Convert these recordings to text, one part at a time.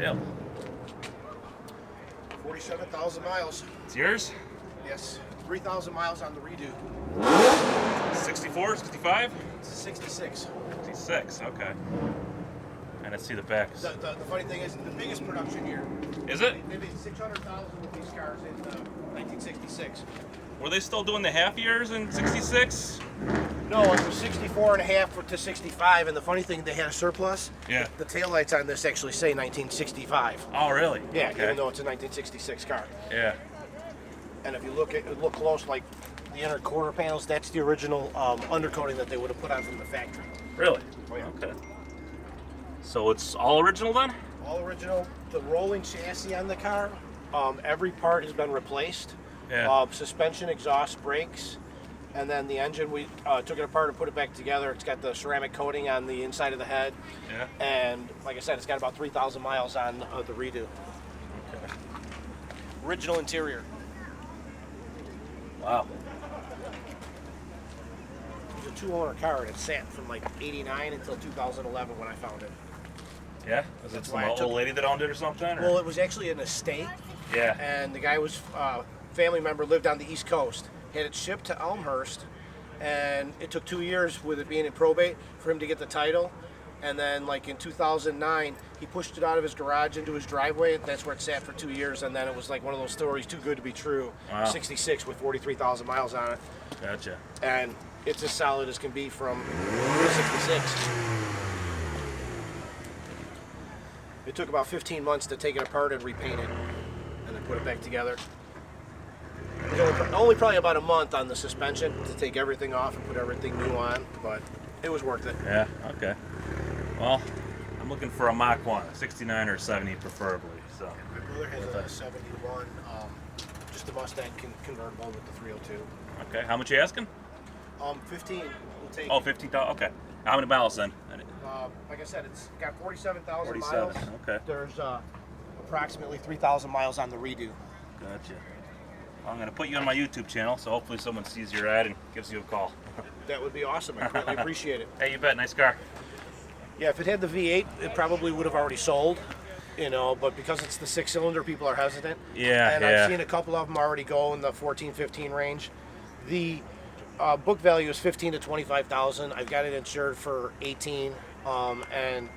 sale? 47,000 miles. It's yours? Yes. 3,000 miles on the redo. 64, 65? It's a 66. 66, okay. And let's see the back. The funny thing is, the biggest production year. Is it? They made 600,000 with these cars in 1966. Were they still doing the half years in 66? No, it was 64 and a half to 65, and the funny thing, they had a surplus. Yeah. The taillights on this actually say 1965. Oh, really? Yeah, Okay. even though it's a 1966 car. Yeah. And if you look close, like the inner quarter panels, that's the original undercoating that they would have put on from the factory. Really? Oh, yeah. Okay. So it's all original then? All original. The rolling chassis on the car, every part has been replaced. Yeah. Suspension, exhaust, brakes, and then the engine, we took it apart and put it back together. It's got the ceramic coating on the inside of the head. Yeah. And like I said, it's got about 3,000 miles on the redo. Okay. Original interior. Wow. It was a two-owner car, and it sat from like 89 until 2011 when I found it. Yeah? Was it That's some why I took old lady that owned it or something? Or? Well, it was actually an estate, Yeah. and the guy was family member, lived on the East Coast. Had it shipped to Elmhurst, and it took 2 years with it being in probate for him to get the title. And then, like in 2009, he pushed it out of his garage into his driveway. That's where it sat for 2 years, and then it was like one of those stories too good to be true. Wow. 66 with 43,000 miles on it, Gotcha. and it's as solid as can be from 66. It took about 15 months to take it apart and repaint it, and then put it back together. It was only probably about a month on the suspension to take everything off and put everything new on, but it was worth it. Yeah, okay. Well, I'm looking for a Mach 1, a 69 or 70 preferably. So. My brother has a 71, just a Mustang convertible with the 302. Okay, how much are you asking? 15 will take. Oh, 15,000, okay. How many miles then? Like I said, it's got 47,000 47, miles. okay. There's approximately 3,000 miles on the redo. Gotcha. I'm going to put you on my YouTube channel, so hopefully someone sees your ad and gives you a call. That would be awesome. I greatly appreciate it. Hey, you bet. Nice car. Yeah, if it had the V8, it probably would have already sold, but because it's the 6-cylinder, people are hesitant. Yeah, and yeah. I've seen a couple of them already go in the 14, 15 range. The book value is 15 to 25,000. I've got it insured for 18, and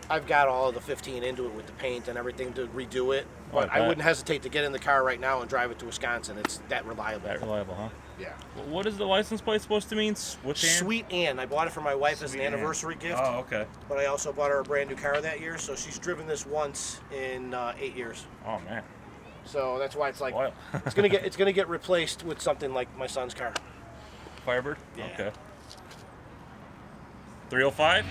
I've got all of the 15 into it with the paint and everything to redo it. But I wouldn't hesitate to get in the car right now and drive it to Wisconsin. It's that reliable. That reliable, huh? Yeah. Well, what is the license plate supposed to mean? Sweet Ann. I bought it for my wife as an anniversary gift. Oh, okay. But I also bought her a brand new car that year, so she's driven this once in 8 years. Oh man. So that's why it's like Spoil. it's gonna get replaced with something like my son's car. Firebird? Yeah. Okay. 305?